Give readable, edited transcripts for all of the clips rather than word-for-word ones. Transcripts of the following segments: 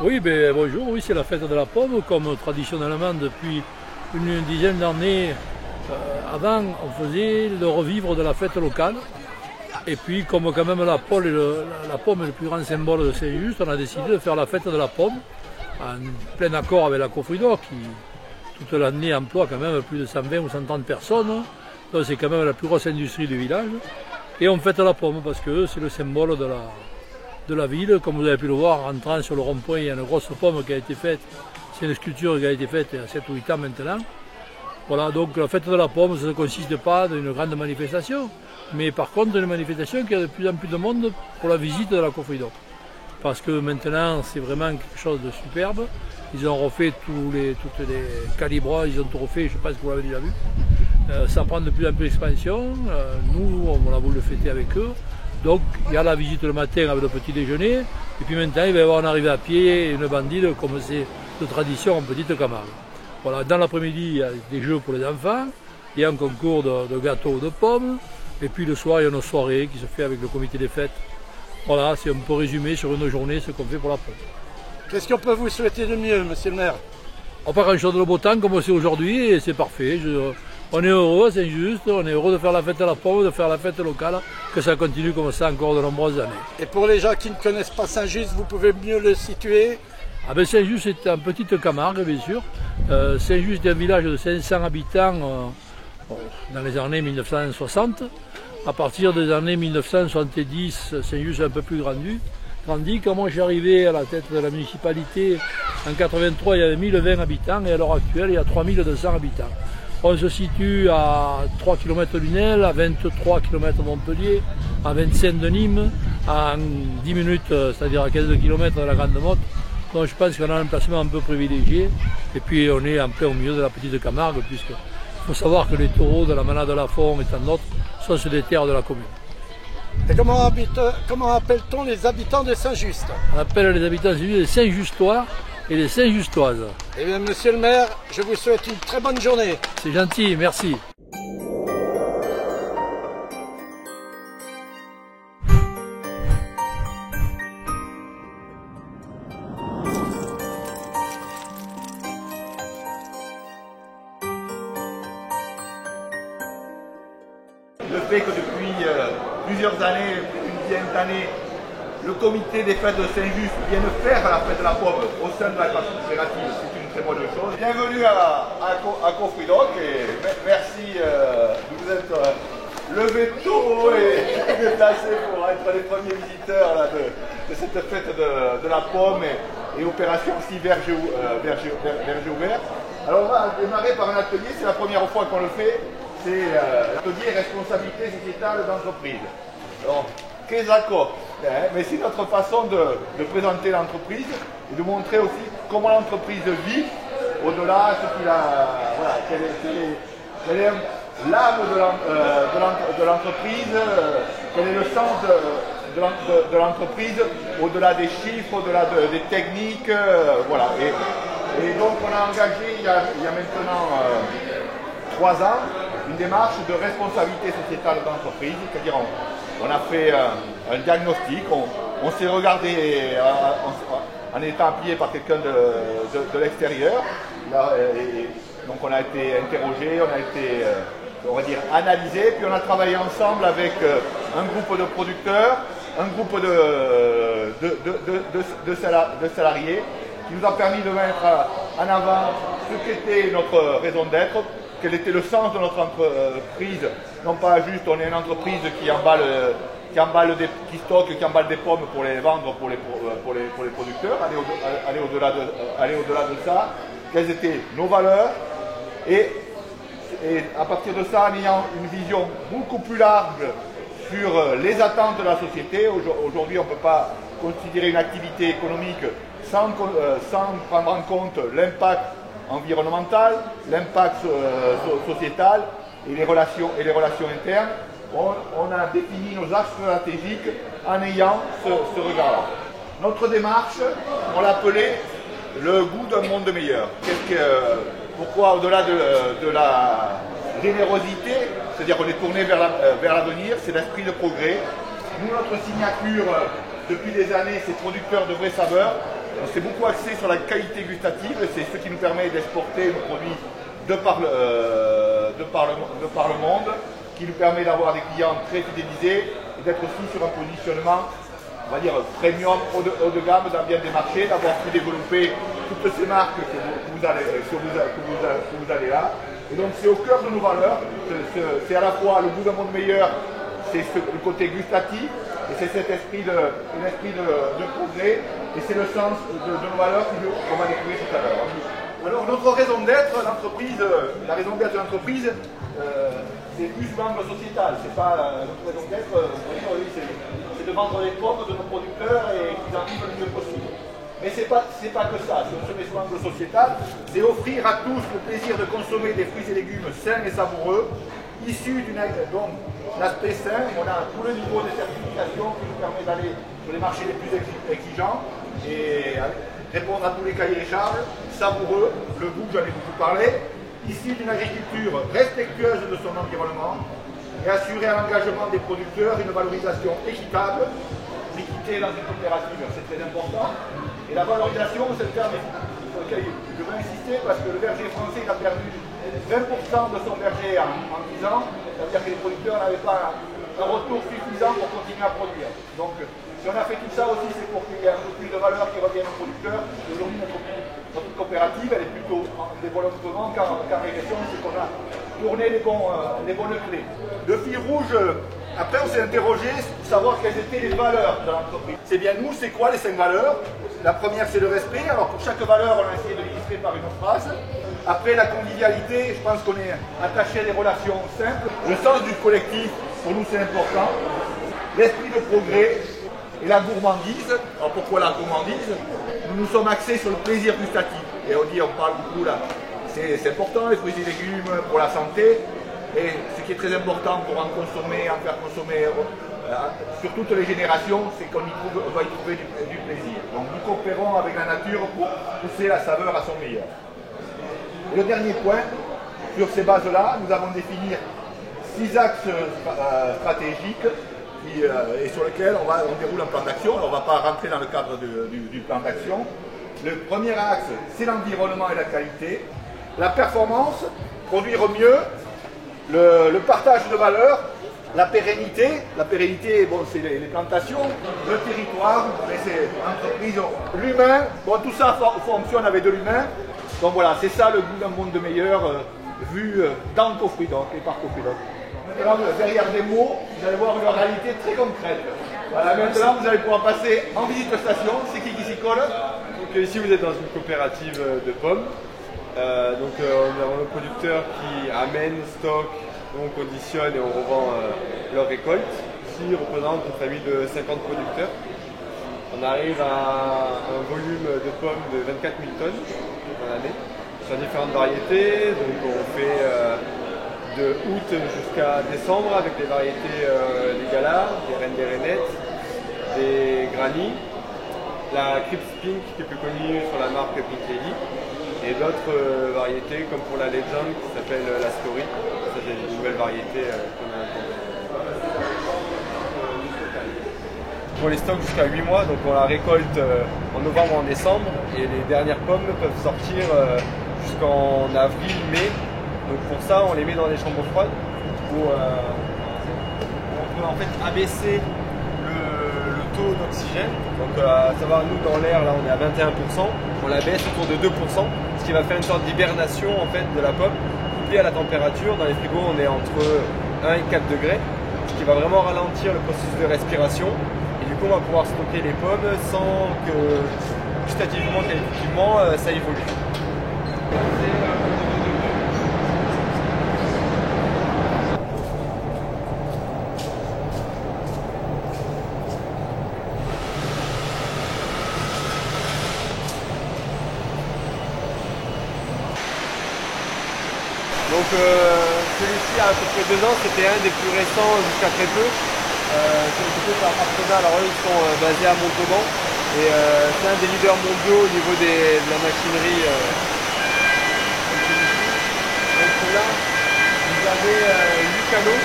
Oui, ben, bonjour, oui, c'est la fête de la pomme, comme traditionnellement depuis une dizaine d'années. Avant, on faisait le revivre de la fête locale. Et puis, comme quand même la pomme est le plus grand symbole de Saint-Just, on a décidé de faire la fête de la pomme, en plein accord avec la Cofrido, qui toute l'année emploie quand même plus de 120 ou 130 personnes. Donc c'est quand même la plus grosse industrie du village. Et on fête la pomme parce que c'est le symbole de la ville. Comme vous avez pu le voir, en entrant sur le rond-point, il y a une grosse pomme qui a été faite. C'est une sculpture qui a été faite il y a 7 ou 8 ans maintenant. Voilà, donc la fête de la pomme, ça ne consiste pas d'une grande manifestation, mais par contre une manifestation qui a de plus en plus de monde pour la visite de la Cofrido. Parce que maintenant, c'est vraiment quelque chose de superbe. Ils ont refait toutes les calibres, ils ont tout refait, je ne sais pas si vous l'avez déjà vu. Ça prend de plus en plus d'expansion. Nous, on a voulu le fêter avec eux. Donc, il y a la visite le matin avec le petit déjeuner. Et puis maintenant, il va y avoir une arrivée à pied et une bandide, comme c'est de tradition en Petite Camargue. Voilà, dans l'après-midi, il y a des jeux pour les enfants. Il y a un concours de gâteaux de pommes. Et puis le soir, il y a une soirée qui se fait avec le comité des fêtes. Voilà, c'est un peu résumé sur une journée ce qu'on fait pour la pomme. Qu'est-ce qu'on peut vous souhaiter de mieux, monsieur le maire? On part un jour de beau temps comme c'est aujourd'hui et c'est parfait. On est heureux, c'est juste, on est heureux de faire la fête à la pomme, de faire la fête locale, que ça continue comme ça encore de nombreuses années. Et pour les gens qui ne connaissent pas Saint-Just, vous pouvez mieux le situer? Ah ben Saint-Just c'est en petite Camargue bien sûr. Saint-Just est un village de 500 habitants dans les années 1960. À partir des années 1970, Saint-Just est un peu plus grandi. Quand moi j'ai arrivé à la tête de la municipalité, en 83 il y avait 1020 habitants et à l'heure actuelle il y a 3200 habitants. On se situe à 3 km de Lunel, à 23 km de Montpellier, à 25 de Nîmes, à 10 minutes, c'est-à-dire à 15 km de la Grande Motte. Donc je pense qu'on a un emplacement un peu privilégié. Et puis on est en plein au milieu de la Petite Camargue, puisqu'il faut savoir que les taureaux de la Manade de la Font et tant d'autres sont sur des terres de la commune. Et comment appelle-t-on les habitants de Saint-Just? On appelle les habitants les Saint-Justois et les Saint-Justoises. Eh bien, monsieur le maire, je vous souhaite une très bonne journée. C'est gentil, merci. Le fait que depuis plusieurs années, une dizaine d'années, le comité des fêtes de Saint-Just vienne faire la fête de la pomme au sein de la classe coopérative, c'est une très bonne chose. Bienvenue à Cofridoc et merci de vous être levé tôt et déplacé pour être les premiers visiteurs là, de cette fête de la pomme et opération aussi verger ouvert. Alors on va démarrer par un atelier, c'est la première fois qu'on le fait. C'est l'atelier responsabilité sociétale d'entreprise. Alors, qu'est-ce que mais c'est notre façon de présenter l'entreprise et de montrer aussi comment l'entreprise vit au-delà de ce qu'il a. Voilà, quelle est l'âme de l'entreprise, quel est le sens de l'entreprise au-delà des chiffres, au-delà des techniques. Voilà. Et donc, on a engagé il y a maintenant 3 ans une démarche de responsabilité sociétale d'entreprise, c'est-à-dire on a fait un diagnostic, on s'est regardé en étant appuyé par quelqu'un de l'extérieur, donc on a été interrogé, on a été on va dire analysé, puis on a travaillé ensemble avec un groupe de producteurs, un groupe de salariés, qui nous a permis de mettre en avant ce qu'était notre raison d'être, quel était le sens de notre entreprise, non pas juste on est une entreprise qui stocke, qui emballe des pommes pour les vendre pour les producteurs, aller au-delà de ça, quelles étaient nos valeurs, et à partir de ça, en ayant une vision beaucoup plus large sur les attentes de la société. Aujourd'hui, on ne peut pas considérer une activité économique sans prendre en compte l'impact environnemental, l'impact sociétal et les relations internes. On a défini nos axes stratégiques en ayant ce regard-là. Notre démarche, on l'appelait le goût d'un monde meilleur. Pourquoi au-delà de la générosité, c'est-à-dire qu'on est tourné vers l'avenir, c'est l'esprit de progrès. Nous, notre signature depuis des années, c'est producteur de vraies saveurs. On s'est beaucoup axé sur la qualité gustative, c'est ce qui nous permet d'exporter nos produits de par le monde, qui nous permet d'avoir des clients très fidélisés et d'être aussi sur un positionnement, on va dire, premium, haut de gamme dans bien des marchés, d'avoir pu développer toutes ces marques que vous avez là. Et donc c'est au cœur de nos valeurs, c'est à la fois le goût d'un monde meilleur, c'est le côté gustatif, et c'est cet esprit de progrès, et c'est le sens de nos valeurs qu'on va découvrir tout à l'heure. Alors notre raison d'être, l'entreprise, la raison d'être de l'entreprise, c'est plus l'angle sociétal, c'est pas notre raison d'être, c'est de vendre les pommes de nos producteurs et qu'ils en vivent le mieux possible. Mais c'est pas que ça, si on se met sur l'angle sociétal, c'est offrir à tous le plaisir de consommer des fruits et légumes sains et savoureux, issus d'une aspect sain. On a tout le niveau de certification qui nous permet d'aller sur les marchés les plus exigeants et répondre à tous les cahiers des charges, savoureux, le goût, j'en ai beaucoup parlé, issu d'une agriculture respectueuse de son environnement et assurer à l'engagement des producteurs une valorisation équitable. L'équité dans une coopérative, c'est très important. Et la valorisation, c'est le terme sur lequel je veux insister parce que le verger français a perdu 20% de son verger en 10 ans. C'est-à-dire que les producteurs n'avaient pas un retour suffisant pour continuer à produire. Donc, si on a fait tout ça aussi, c'est pour qu'il y ait un peu plus de valeur qui revienne aux producteurs. Aujourd'hui, notre coopérative, elle est plutôt en développement qu'en régression, c'est qu'on a tourné les bonnes clés. Le fil rouge, après on s'est interrogé pour savoir quelles étaient les valeurs de l'entreprise. C'est bien nous, c'est quoi les 5 valeurs? La première, c'est le respect. Alors pour chaque valeur, on a essayé de l'illustrer par une phrase. Après, la convivialité, je pense qu'on est attaché à des relations simples. Le sens du collectif, pour nous, c'est important. L'esprit de progrès et la gourmandise. Alors pourquoi la gourmandise? Nous nous sommes axés sur le plaisir gustatif. Et on parle beaucoup là. C'est important, les fruits et légumes pour la santé. Et ce qui est très important pour en faire consommer sur toutes les générations, c'est qu'on va y trouver du plaisir. Donc nous coopérons avec la nature pour pousser la saveur à son meilleur. Et le dernier point, sur ces bases-là, nous avons défini 6 axes stratégiques et sur lesquels on déroule un plan d'action. On ne va pas rentrer dans le cadre du plan d'action. Le premier axe, c'est l'environnement et la qualité. La performance, produire mieux. Le partage de valeur, la pérennité, bon, c'est les plantations, le territoire, l'entreprise, l'humain, bon, tout ça fonctionne avec de l'humain. Donc voilà, c'est ça le goût d'un monde de meilleur vu dans Cofridoc et par Cofridoc. Maintenant, derrière des mots, vous allez voir une réalité très concrète. Voilà, maintenant vous allez pouvoir passer en visite station, c'est qui s'y colle. Donc ici vous êtes dans une coopérative de pommes. On a un producteur qui amène, stocke, on conditionne et on revend leur récolte. Ici, on représente une famille de 50 producteurs. On arrive à un volume de pommes de 24 000 tonnes dans l'année, sur différentes variétés. Donc on fait de août jusqu'à décembre avec des variétés des galas, des reines des rainettes, des granny, la Crips Pink qui est plus connue sur la marque Pink Lady, et d'autres variétés comme pour la Legend qui s'appelle la Story. Ça c'est une nouvelle variété qu'on a implantée. Pour les stocks jusqu'à 8 mois, donc on la récolte en novembre ou en décembre, et les dernières pommes peuvent sortir jusqu'en avril-mai. Donc pour ça on les met dans des chambres froides où on peut en fait abaisser le taux d'oxygène. Donc à savoir nous dans l'air là on est à 21%, on la baisse autour de 2%, ce qui va faire une sorte d'hibernation en fait de la pomme, couplée à la température. Dans les frigos on est entre 1 et 4 degrés, ce qui va vraiment ralentir le processus de respiration. Et du coup on va pouvoir stocker les pommes sans que gustativement, qualitativement ça évolue. Donc celui-ci a à peu près 2 ans, c'était un des plus récents jusqu'à très peu. C'est occupé par Arsenal, alors eux ils sont basés à Montauban et c'est un des leaders mondiaux au niveau de la machinerie. Donc là, vous avez 8 canaux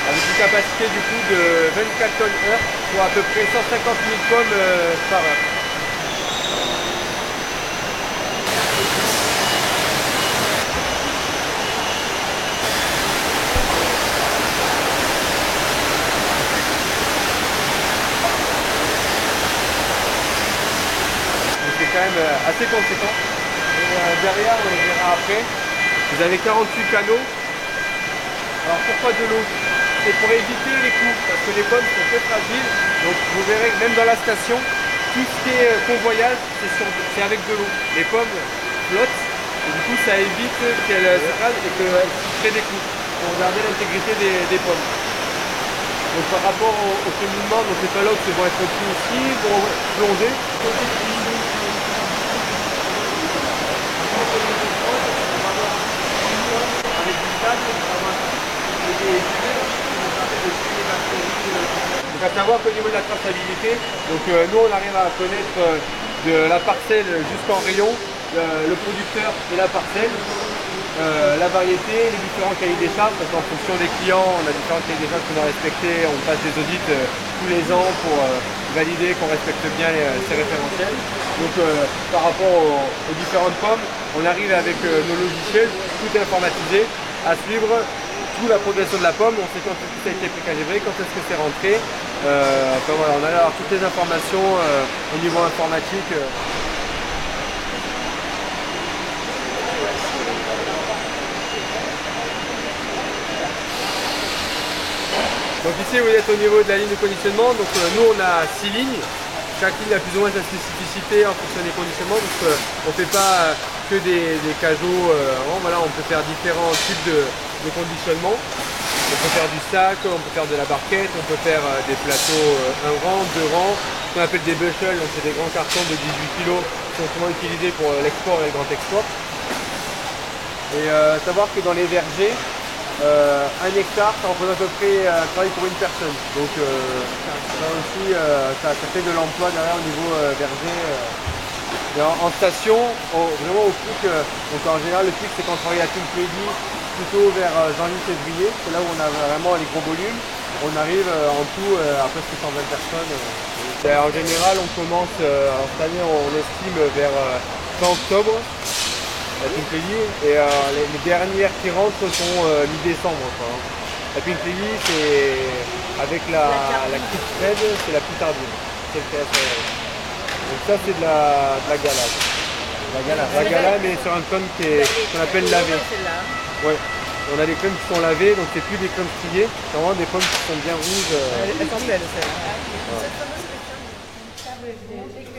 avec une capacité du coup de 24 tonnes heure, soit à peu près 150 000 pommes par heure. même assez conséquent. Et derrière, on le verra après, vous avez 48 canaux. Alors pourquoi de l'eau? C'est pour éviter les coups, parce que les pommes sont très fragiles. Donc vous verrez que même dans la station, tout ce qui est convoyage, c'est avec de l'eau. Les pommes flottent, et du coup ça évite qu'elles s'écrasent et qu'elles créent des coups, pour garder l'intégrité des pommes. Donc par rapport au cheminement, donc les palox vont être pris ici, vont plonger. Avec du sable, donc à savoir qu'au niveau de la traçabilité, donc nous on arrive à connaître de la parcelle jusqu'en rayon, le producteur et la parcelle, la variété, les différents cahiers des charges, parce qu'en fonction des clients, on a différents cahiers des charges qu'on doit respecter, on passe des audits tous les ans pour valider qu'on respecte bien ces référentiels. Donc par rapport aux différentes pommes, on arrive avec nos logiciels, tout informatisé, à suivre toute la progression de la pomme, on sait quand est-ce que ça a été précalibré, quand est-ce que c'est rentré. Enfin, voilà, on a alors toutes les informations au niveau informatique. Donc ici vous êtes au niveau de la ligne de conditionnement, donc nous on a 6 lignes, chaque ligne a plus ou moins sa spécificité en fonction des conditionnements, donc on ne fait pas que des cajots, voilà, on peut faire différents types de conditionnement. On peut faire du sac, on peut faire de la barquette, on peut faire des plateaux 1 rang, 2 rangs, ce qu'on appelle des bushels, donc c'est des grands cartons de 18 kg qui sont souvent utilisés pour l'export et le grand export. Et savoir que dans les vergers, 1 hectare, ça représente à peu près un travail pour une personne. Donc ça aussi, ça fait de l'emploi derrière au niveau verger. Et en station, vraiment au pic, donc en général le pic c'est quand on travaille à Pinkledy, plutôt vers janvier-février, c'est là où on a vraiment les gros volumes. On arrive en tout à presque 120 personnes. Et en général on commence, cette année on estime vers fin octobre. La Pinkledy, et les dernières qui rentrent sont mi-décembre. La Pinkledy, c'est avec la Kid Fred, c'est la plus tardive. Donc ça c'est de la galade. La galade, mais sur un clone qu'on appelle lavé. Ouais. On a des clones qui sont lavés, donc c'est plus des clones striés, c'est vraiment des pommes qui sont bien rouges. Elles sont belles celles-là.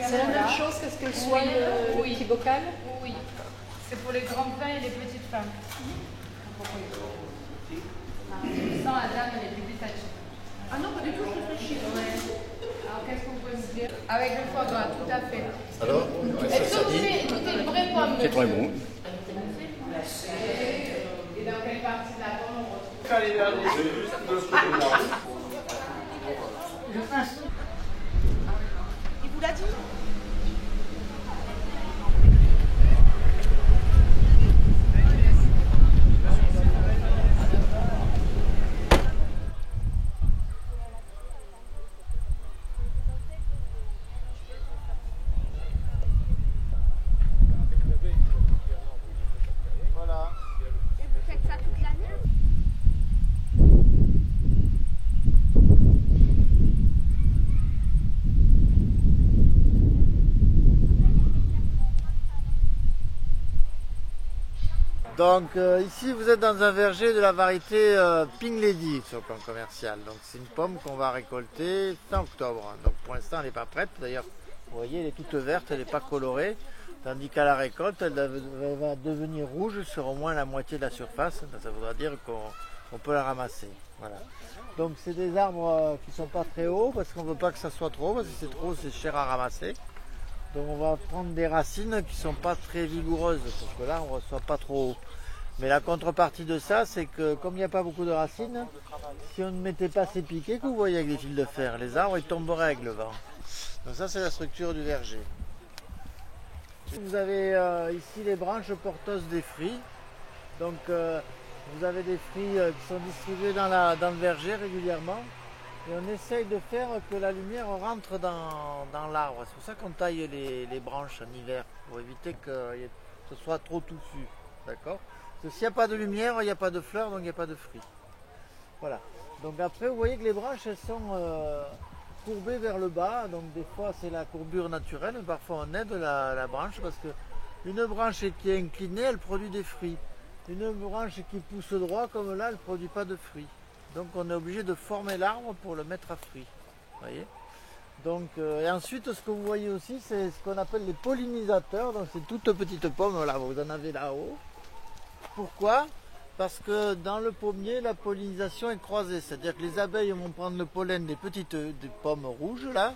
C'est la même chose que ce que soit le petit bocal? Oui. C'est pour les grandes femmes et les petites femmes. Sans la dame, elle est plus détachée. Ah non, pas du tout, je réfléchis. Alors qu'est-ce qu'on peut se dire? Avec le foie gras, tout à fait. Alors, Est-ce que vous écoutez une vraie pomme? C'est très bon. Et dans quelle partie de la pomme on retrouve? Il vous l'a dit? voilà. Et vous faites ça toute l'année? Donc ici vous êtes dans un verger de la variété Pinkledy sur le plan commercial. Donc c'est une pomme qu'on va récolter fin octobre. Donc pour l'instant elle n'est pas prête. D'ailleurs vous voyez elle est toute verte, elle n'est pas colorée. Tandis qu'à la récolte elle va devenir rouge sur au moins la moitié de la surface. Ça voudra dire qu'on peut la ramasser. Voilà. Donc c'est des arbres qui ne sont pas très hauts parce qu'on ne veut pas que ça soit trop haut, parce que c'est trop c'est cher à ramasser. Donc on va prendre des racines qui ne sont pas très vigoureuses, parce que là on ne reçoit pas trop haut. Mais la contrepartie de ça, c'est que comme il n'y a pas beaucoup de racines, si on ne mettait pas ces piquets que vous voyez avec des fils de fer, les arbres ils tomberaient avec le vent. Donc ça c'est la structure du verger. Vous avez ici les branches porteuses des fruits. Donc vous avez des fruits qui sont distribués dans le verger régulièrement. Et on essaye de faire que la lumière rentre dans l'arbre. C'est pour ça qu'on taille les branches en hiver, pour éviter que ce soit trop touffu. D'accord? Parce que s'il n'y a pas de lumière, il n'y a pas de fleurs, donc il n'y a pas de fruits. Voilà. Donc après, vous voyez que les branches, elles sont courbée vers le bas, donc des fois c'est la courbure naturelle, mais parfois on aide la branche parce que une branche qui est inclinée, elle produit des fruits. Une branche qui pousse droit comme là, elle ne produit pas de fruits. Donc on est obligé de former l'arbre pour le mettre à fruits. Voyez. Donc, et ensuite, ce que vous voyez aussi, c'est ce qu'on appelle les pollinisateurs. Donc c'est toutes petites pommes, là, vous en avez là-haut. Pourquoi? Parce que dans le pommier, la pollinisation est croisée. C'est-à-dire que les abeilles vont prendre le pollen des des pommes rouges, là,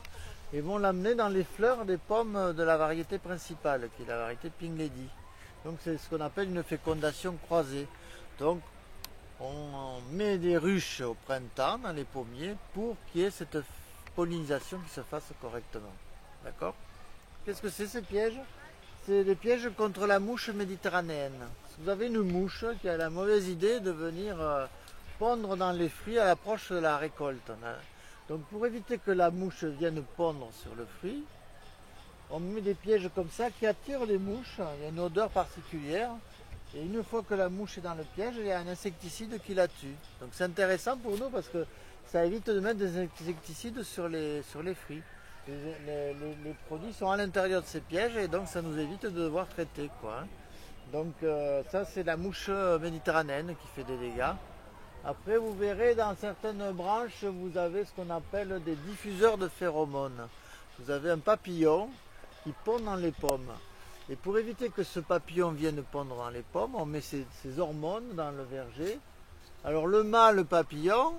et vont l'amener dans les fleurs des pommes de la variété principale, qui est la variété Pink Lady. Donc c'est ce qu'on appelle une fécondation croisée. Donc on met des ruches au printemps dans les pommiers pour qu'il y ait cette pollinisation qui se fasse correctement. D'accord? Qu'est-ce que c'est ces pièges? C'est des pièges contre la mouche méditerranéenne. Si vous avez une mouche qui a la mauvaise idée de venir pondre dans les fruits à l'approche de la récolte. Donc pour éviter que la mouche vienne pondre sur le fruit, on met des pièges comme ça qui attirent les mouches. Il y a une odeur particulière. Et une fois que la mouche est dans le piège, il y a un insecticide qui la tue. Donc c'est intéressant pour nous parce que ça évite de mettre des insecticides sur les fruits. Les produits sont à l'intérieur de ces pièges et donc ça nous évite de devoir traiter, quoi. Donc ça c'est la mouche méditerranéenne qui fait des dégâts. Après vous verrez dans certaines branches vous avez ce qu'on appelle des diffuseurs de phéromones. Vous avez un papillon qui pond dans les pommes. Et pour éviter que ce papillon vienne pondre dans les pommes, on met ces hormones dans le verger. Alors le mâle papillon,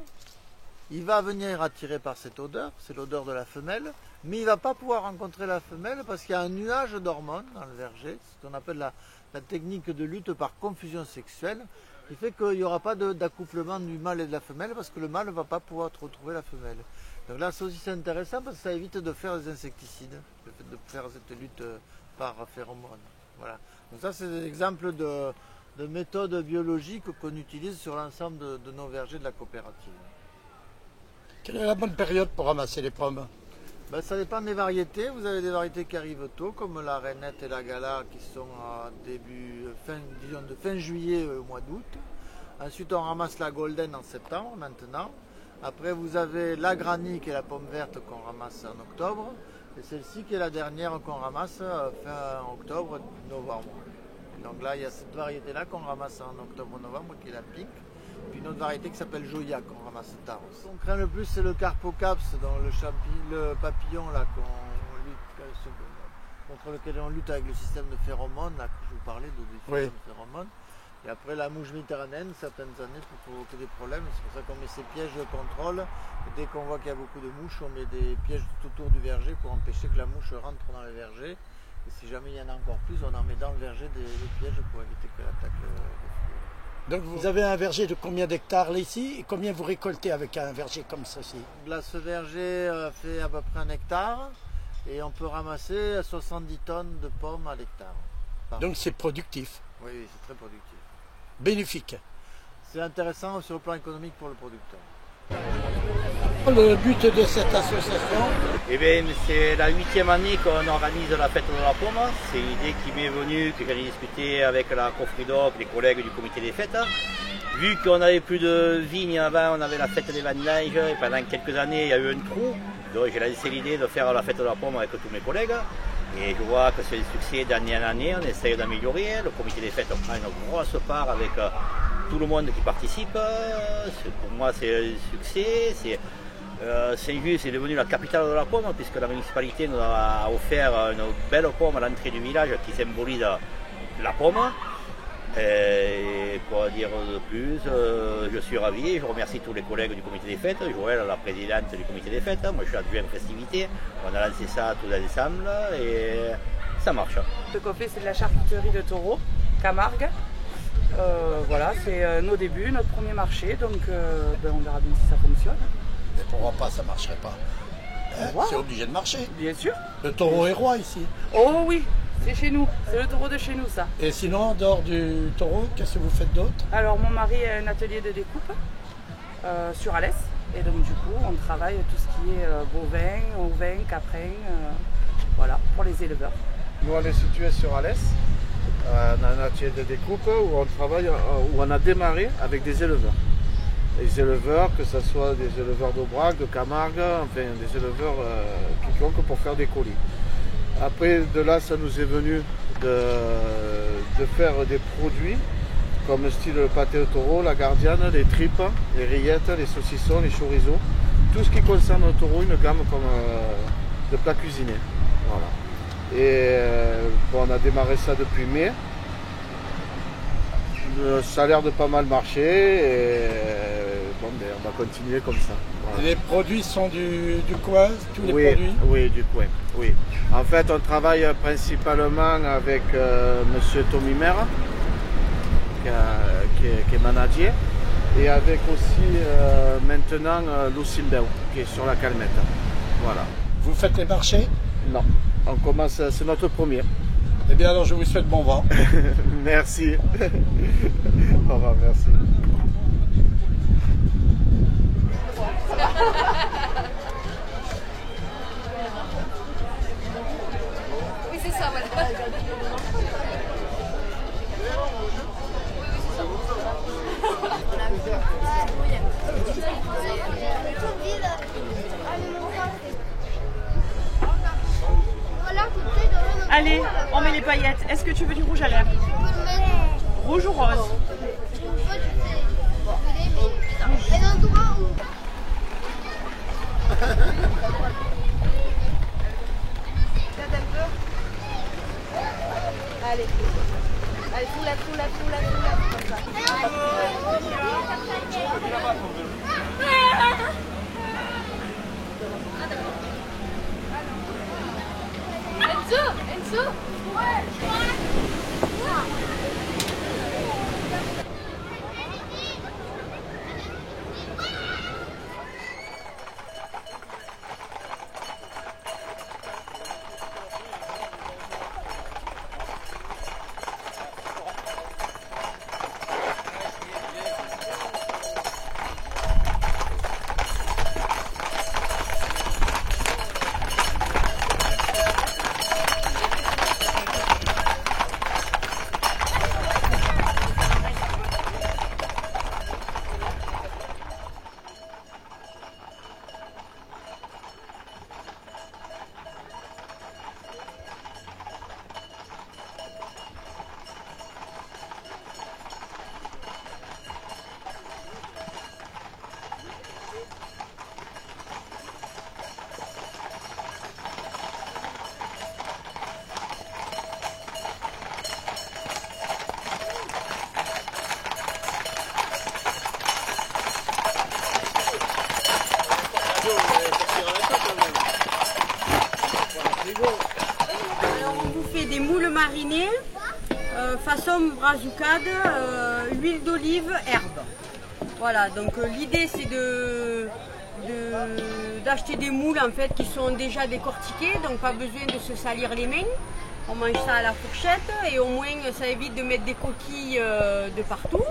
il va venir attiré par cette odeur, c'est l'odeur de la femelle, mais il ne va pas pouvoir rencontrer la femelle parce qu'il y a un nuage d'hormones dans le verger, ce qu'on appelle la technique de lutte par confusion sexuelle, qui fait qu'il n'y aura pas d'accouplement du mâle et de la femelle parce que le mâle ne va pas pouvoir retrouver la femelle. Donc là c'est aussi intéressant parce que ça évite de faire des insecticides, le fait de faire cette lutte par phéromones. Voilà. Donc ça c'est des exemples de méthodes biologiques qu'on utilise sur l'ensemble de nos vergers de la coopérative. Quelle est la bonne période pour ramasser les pommes? Ben, ça dépend des variétés. Vous avez des variétés qui arrivent tôt, comme la Rainette et la Gala, qui sont à disons de fin juillet au mois d'août. Ensuite, on ramasse la Golden en septembre, maintenant. Après, vous avez la Granny, qui est la pomme verte qu'on ramasse en octobre. Et celle-ci, qui est la dernière qu'on ramasse fin octobre, novembre. Donc là, il y a cette variété-là qu'on ramasse en octobre-novembre, qui est la Pink. Puis une autre variété qui s'appelle Joya qu'on ramasse tard. Ce qu'on craint le plus c'est le Carpocaps, le papillon là, contre lequel on lutte avec le système de phéromones, là que je vous parlais de phéromones. Et après la mouche méditerranéenne, certaines années peut provoquer des problèmes, c'est pour ça qu'on met ces pièges de contrôle. Et dès qu'on voit qu'il y a beaucoup de mouches, on met des pièges tout autour du verger pour empêcher que la mouche rentre dans le verger. Et si jamais il y en a encore plus, on en met dans le verger des pièges pour éviter qu'elle attaque le fruit. Donc vous avez un verger de combien d'hectares là ici et combien vous récoltez avec un verger comme ceci? Là, ce verger fait à peu près 1 hectare et on peut ramasser 70 tonnes de pommes à l'hectare. Donc c'est productif? Oui, c'est très productif. Bénéfique? C'est intéressant sur le plan économique pour le producteur. Le but de cette association? Eh bien, c'est la 8e année qu'on organise la fête de la pomme. C'est une idée qui m'est venue, que j'ai discuté avec la Cofridoc, les collègues du comité des fêtes. Vu qu'on n'avait plus de vignes avant, on avait la fête des vendanges et pendant quelques années il y a eu un trou. Donc j'ai lancé l'idée de faire la fête de la pomme avec tous mes collègues. Et je vois que c'est un succès d'année en année, on essaye d'améliorer. Le comité des fêtes prend une grosse part avec tout le monde qui participe. Pour moi c'est un succès. Saint-Just est devenu la capitale de la pomme puisque la municipalité nous a offert une belle pomme à l'entrée du village qui symbolise la pomme. Et quoi dire de plus, je suis ravi, je remercie tous les collègues du comité des fêtes, Joël, la présidente du comité des fêtes, moi je suis adjoint de festivité, on a lancé ça tous ensemble et ça marche. Ce qu'on fait c'est de la charcuterie de taureau, Camargue. Voilà, c'est nos débuts, notre premier marché, donc on verra bien si ça fonctionne. Mais pourquoi pas, ça ne marcherait pas. C'est obligé de marcher. Bien sûr. Le taureau est roi ici. Oh oui, c'est chez nous, c'est le taureau de chez nous ça. Et sinon, en dehors du taureau, qu'est-ce que vous faites d'autre? Alors mon mari a un atelier de découpe sur Alès. Et donc du coup, on travaille tout ce qui est bovin, ovin, caprin, voilà, pour les éleveurs. Nous on est situé sur Alès. On a un atelier de découpe où on travaille, où on a démarré avec des éleveurs. les éleveurs, que ce soit des éleveurs d'Aubrac, de Camargue, enfin des éleveurs quiconque pour faire des colis. Après, de là, ça nous est venu de faire des produits comme style le pâté au taureau, la gardiane, les tripes, les rillettes, les saucissons, les chorizo. Tout ce qui concerne le taureau, une gamme comme de plats cuisinés. Voilà. Et bon, on a démarré ça depuis mai. Ça a l'air de pas mal marcher et bon, ben, on va continuer comme ça. Voilà. Les produits sont du coin, tous les produits? Oui, du coin. Oui. En fait, on travaille principalement avec monsieur Tommy Maire, qui est manager, et avec aussi maintenant Lucille Beu, qui est sur la Calmette. Voilà. Vous faites les marchés? Non, on commence, c'est notre premier. Eh bien alors je vous souhaite bon vent. Merci. Au revoir, merci. Oui, c'est ça, voilà. Allez, on met les paillettes. Est-ce que tu veux du rouge à lèvres? Rouge ou rose? Allez. Allez, foule-la, comme ça. Enzo! Alors on vous fait des moules marinés, façon brazucade, huile d'olive, herbe. Voilà, donc l'idée c'est d'acheter des moules en fait qui sont déjà décortiqués, donc pas besoin de se salir les mains. On mange ça à la fourchette et au moins ça évite de mettre des coquilles de partout.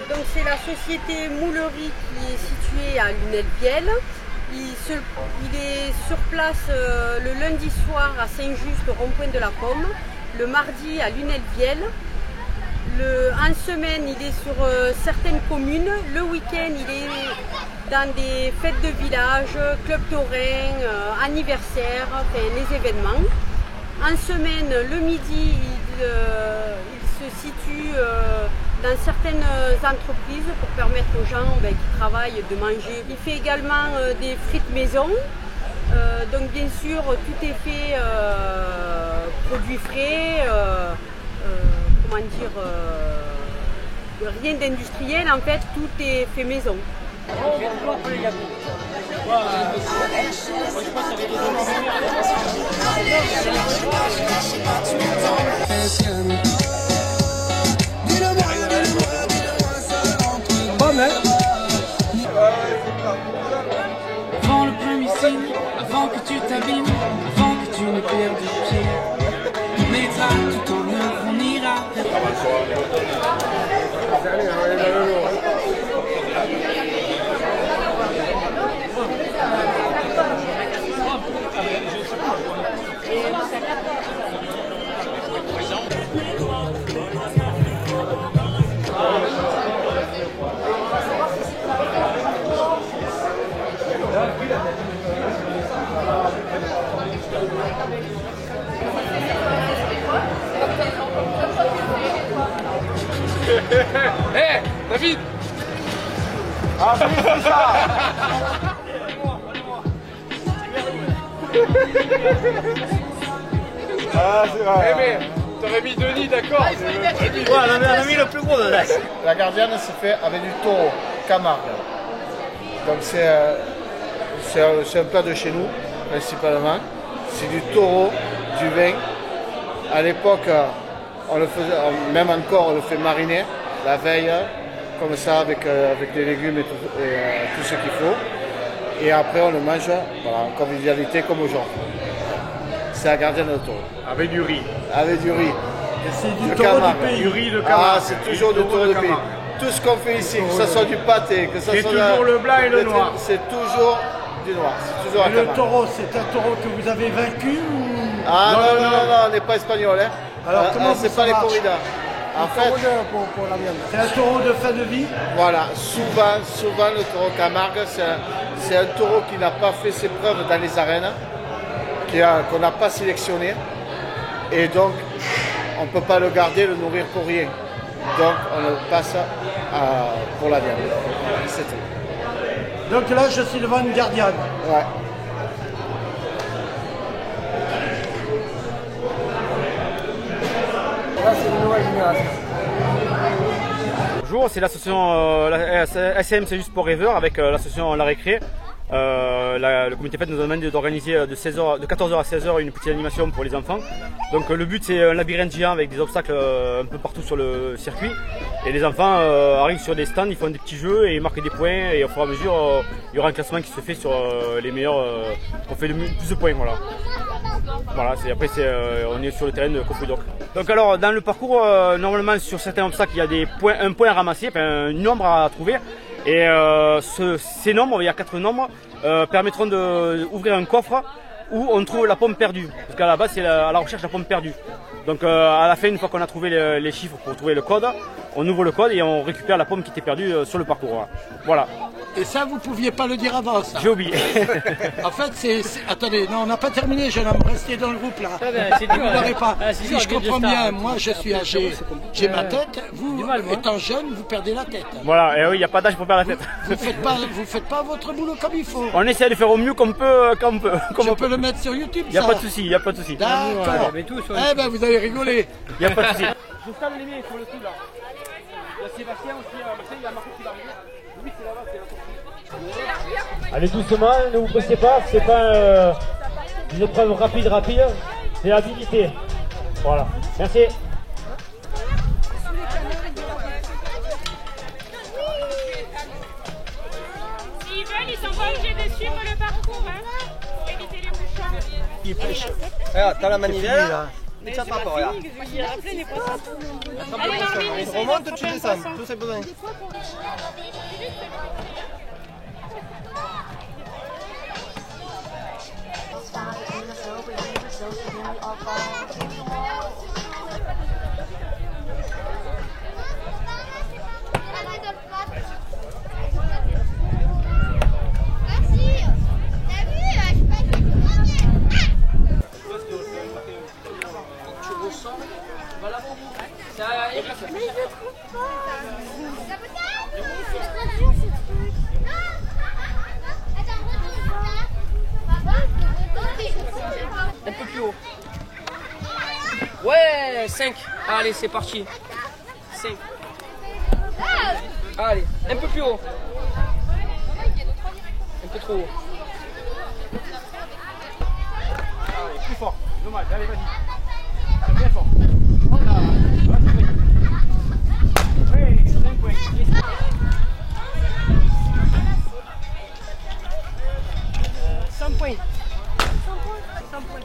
Donc c'est la société Moulerie qui est située à Lunel-Bielle. Il est sur place le lundi soir à Saint-Just au rond-point de la Pomme, le mardi à Lunel-Bielle. En semaine, il est sur certaines communes. Le week-end, il est dans des fêtes de village, club taurin, anniversaires, enfin, les événements. En semaine, le midi, il se situe dans certaines entreprises pour permettre aux gens qui travaillent de manger. Il fait également des frites maison. Donc bien sûr, tout est fait produits frais. Comment dire, rien d'industriel, en fait, tout est fait maison. Avant le premier signe, avant que tu t'abîmes, avant que tu ne perdes pied, on mettra tout en œuvre, on ira. Hé, David. Ah, c'est ça. Ah, c'est vrai. Eh mais, t'aurais mis Denis, d'accord. Ouais, on a mis le plus gros de là. La gardienne se fait avec du taureau, Camargue. Donc c'est un plat de chez nous, principalement. C'est du taureau, du vin. À l'époque, on le faisait, même encore, on le fait mariner la veille, comme ça, avec des légumes et tout ce qu'il faut. Et après, on le mange, voilà, en convivialité comme aujourd'hui. C'est la gardienne de taureau. Avec du riz. Avec du riz. C'est du taureau du pays. Du riz de Camargue. Ah, c'est toujours du taureau du pays. Tout ce qu'on fait ici, que ce soit du pâté, que ce soit toujours le blanc et le noir. C'est toujours du noir. C'est toujours Et le taureau, c'est un taureau que vous avez vaincu ou... Ah non, on n'est pas espagnol. Hein. Alors comment c'est pas les corridas. En fait, pour la viande. C'est un taureau de fin de vie. Voilà, souvent le taureau Camargue, c'est un taureau qui n'a pas fait ses preuves dans les arènes, qu'on n'a pas sélectionné. Et donc, on ne peut pas le garder, le nourrir pour rien. Donc, on le passe pour la viande. C'est tout. Donc là, je suis devant une gardienne. Ouais. Là, c'est une nouvelle génération. Bonjour, c'est l'association SM, c'est juste pour rêveurs avec l'association La Récré. Le comité fête nous a demandé d'organiser de 14h à 16h une petite animation pour les enfants. Donc le but c'est un labyrinthe géant avec des obstacles un peu partout sur le circuit. Et les enfants arrivent sur des stands, ils font des petits jeux et ils marquent des points. Et au fur et à mesure, il y aura un classement qui se fait sur les meilleurs. On fait plus de points, voilà. Voilà, après on est sur le terrain de Coffee-Doc. Donc alors dans le parcours, normalement sur certains obstacles il y a un point à ramasser, enfin un nombre à trouver. Et ces nombres, il y a 4 nombres, permettront d'ouvrir un coffre où on trouve la pomme perdue. Parce qu'à la base, c'est à la recherche de la pomme perdue. Donc à la fin, une fois qu'on a trouvé les chiffres pour trouver le code, on ouvre le code et on récupère la pomme qui était perdue sur le parcours. Voilà. Et ça, vous ne pouviez pas le dire avant, ça. J'ai oublié. En fait, attendez, non, on n'a pas terminé, jeune homme, restez dans le groupe là. C'est dur, vous n'aurez pas. Si je comprends bien, moi je suis âgé, j'ai ma tête, vous, étant jeune, vous perdez la tête. Voilà, et oui, il n'y a pas d'âge pour perdre la tête. Vous faites pas votre boulot comme il faut. On essaie de faire au mieux qu'on peut. Je peux le mettre sur YouTube, il n'y a pas de souci, il n'y a pas de souci. D'accord. Eh ben, vous avez rigolé. Il n'y a pas de souci. Je stade les miens sur le truc là. Il y a Sébastien aussi, Marseille, il y a Marco qui va arriver. Oui, c'est là-bas, c'est la. Allez doucement, ne vous pressez pas, c'est pas une épreuve rapide, c'est habilité. Voilà, merci. S'ils veulent, ils sont pas obligés de suivre le parcours, hein, pour éviter les bouchons. Il pêche. Regarde, t'as la manivelle, Mais ça part pas, regarde. Allez, remonte, tu descends, tout simplement. Un peu plus haut. Ouais, 5. Allez, c'est parti. 5. Allez, un peu plus haut. Un peu trop haut. Allez, plus fort. Dommage, allez, vas-y. Bien fort. Oui, 5 points. 100 points. 100 points.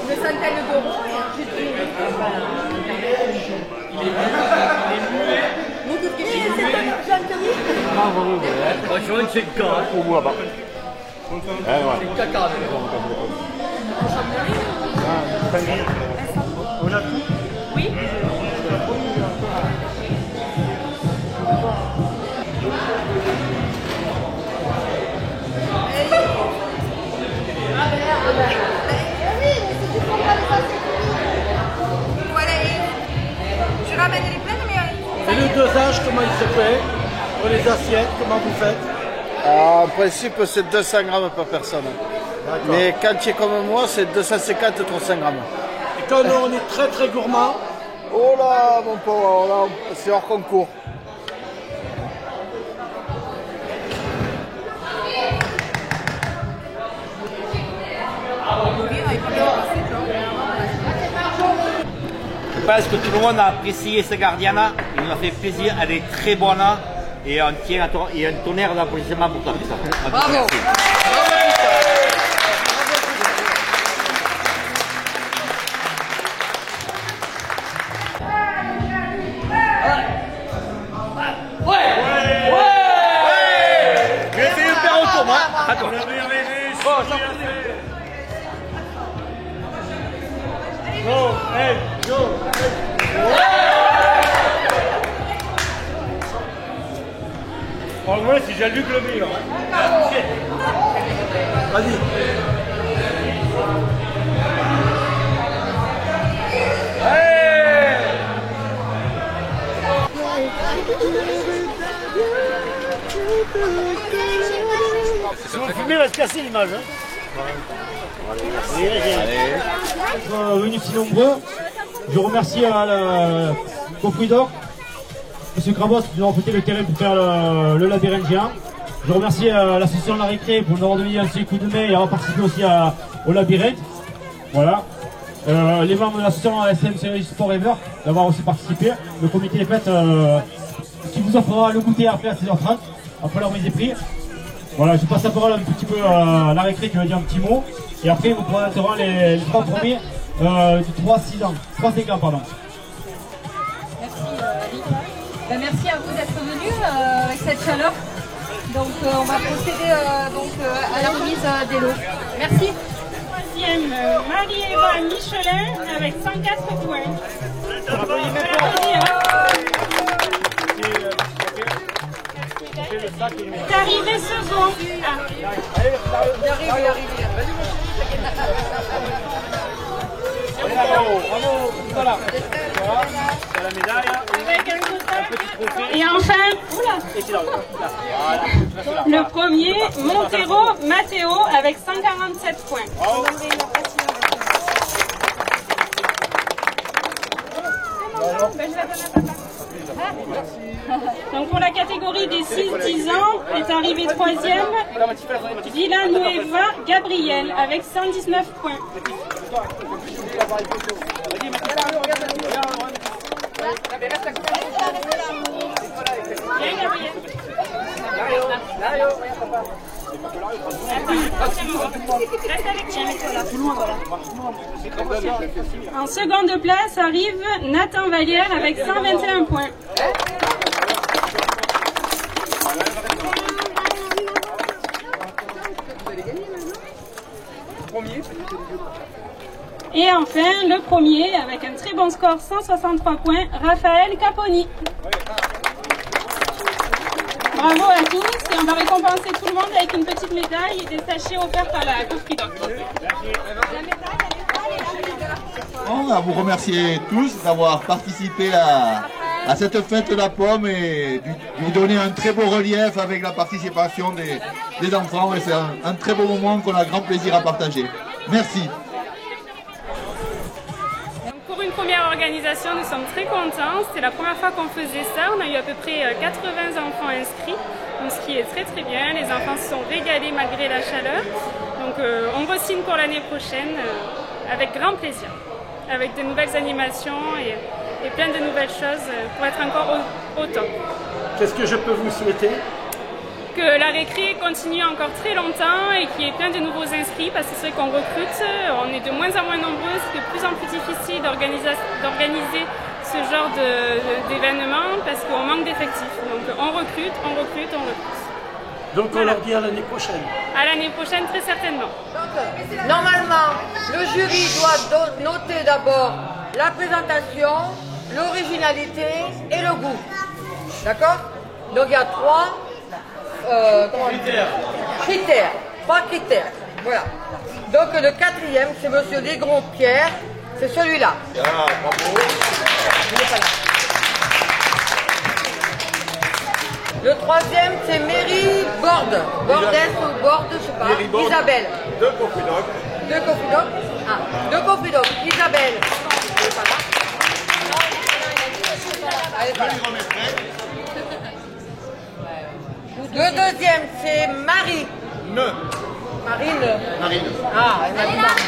Une centaine d'euros et ensuite Oui. Voilà, je ramène les plaines, mais... Et le dosage, comment il se fait? Pour les assiettes, comment vous faites? En principe, c'est 200 grammes par personne. Mais quand tu es comme moi, c'est 250-300 grammes. Et quand on est très très gourmand? Oh là, mon pauvre, c'est hors concours. Je pense que tout le monde a apprécié ce Gardiana. Il nous a fait plaisir, elle est très bonne. Et on tient un tonnerre d'applaudissements pour toi. Bravo. Franchement, c'est Jean-Luc le meilleur. Vas-y. Si vous fumez, il va se casser l'image. Venus si nombreux. Je remercie la Cofridor, M. Krabos qui nous a prêté le terrain pour faire le labyrinthe géant. Je remercie l'association de la récré pour nous avoir donné un petit coup de main et avoir participé aussi au labyrinthe. Voilà. Les membres de l'association SM Sport Ever d'avoir aussi participé. Le comité des fêtes qui vous offrera le goûter après à 16h30, après leur mise des prix. Voilà, je passe la parole un petit peu à la récré qui va dire un petit mot. Et après, vous présenterons les trois premiers du 3-5 ans, pardon. Ben, merci à vous d'être venus avec cette chaleur. Donc on va procéder à la remise des lots. Merci. Troisième, Marie-Eva Michelin avec 104 points. T'es arrivé second. Il arrive. Bravo, voilà. La médaille. Avec un total. Et enfin, le premier, Montero Matteo avec 147 points. Donc pour la catégorie des 6-10 ans est arrivé troisième Villanueva Gabriel avec 119 points. En seconde place arrive Nathan Vallière avec 121 points. Et enfin, le premier, avec un très bon score, 163 points, Raphaël Caponi. Bravo à tous, et on va récompenser tout le monde avec une petite médaille et des sachets offerts par la Cofridor. On va vous remercier tous d'avoir participé à cette fête de la pomme et lui donner un très beau relief avec la participation des enfants. Et c'est un très beau moment qu'on a grand plaisir à partager. Merci. Pour pour une première organisation, nous sommes très contents. C'était la première fois qu'on faisait ça. On a eu à peu près 80 enfants inscrits, donc ce qui est très très bien. Les enfants se sont régalés malgré la chaleur. Donc on re-signe pour l'année prochaine avec grand plaisir, avec de nouvelles animations et plein de nouvelles choses pour être encore au top. Qu'est-ce que je peux vous souhaiter? Que la récré continue encore très longtemps et qu'il y ait plein de nouveaux inscrits, parce que c'est vrai qu'on recrute, on est de moins en moins nombreux, c'est de plus en plus difficile d'organiser ce genre d'événements parce qu'on manque d'effectifs. Donc on recrute, on recrute, on recrute. Donc on leur dit à l'année prochaine. À l'année prochaine, très certainement. Donc, normalement, le jury doit noter d'abord la présentation, l'originalité et le goût. D'accord? Donc il y a trois critères. Trois critères. Voilà. Donc le quatrième, c'est Monsieur Légron-Pierre. C'est celui-là. Ah, bravo. Il n'est pas là. Le troisième, c'est Mary Borde. Bordes ou Borde, je sais pas. Isabelle. De Cofidoc. De Cofidoc. Ah, de Cofidoc. Isabelle. Elle n'est pas là. Elle est pas là. Le deuxième, c'est Marie. Marine. Ah, elle m'a dit Marie.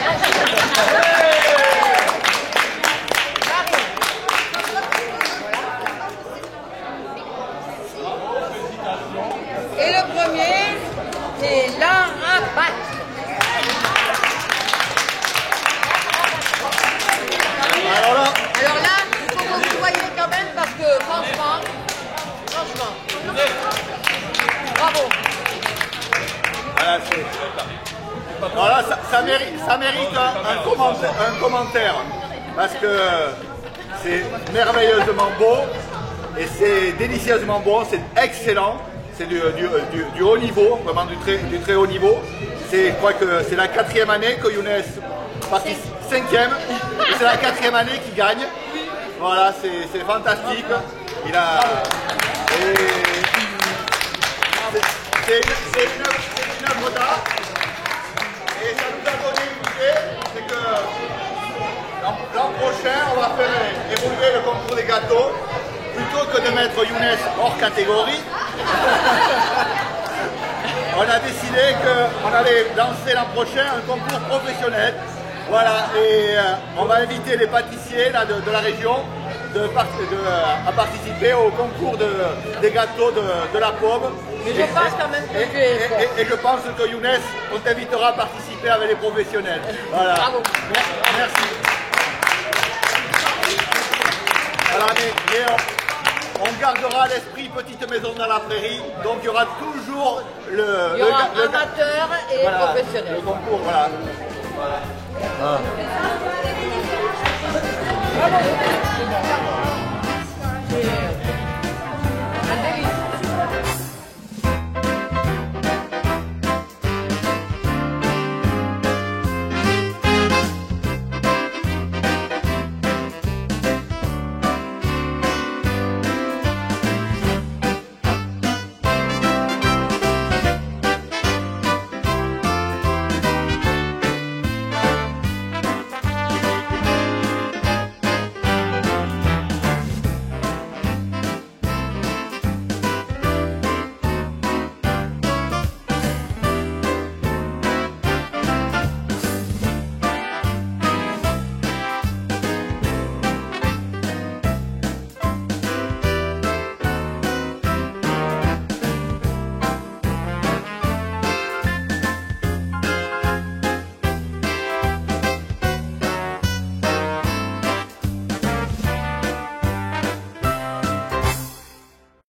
Et le premier, c'est Lara Bat. Alors là, il faut que vous voyez quand même parce que franchement, bravo. Voilà, ça mérite un commentaire parce que c'est merveilleusement beau et c'est délicieusement bon, c'est excellent, c'est du haut niveau, vraiment du très haut niveau. Je crois que c'est la 4e année que Younes participe, 5e, et c'est la 4e année qu'il gagne. Voilà, c'est fantastique. Il a... C'est une œuvre d'art et ça nous a donné une idée, c'est que l'an prochain on va faire évoluer le concours des gâteaux plutôt que de mettre Younes hors catégorie. On a décidé qu'on allait lancer l'an prochain un concours professionnel. Voilà, et on va inviter les pâtissiers là, de la région à participer au concours des gâteaux de la Pomme. Mais je pense quand même que tu es fort. Et je pense que Younes, on t'invitera à participer avec les professionnels. Voilà. Bravo. Merci. Voilà, mais on gardera l'esprit petite maison dans la prairie, donc il y aura toujours il y aura amateur et voilà, professionnel. le concours, voilà. Ah. Bravo.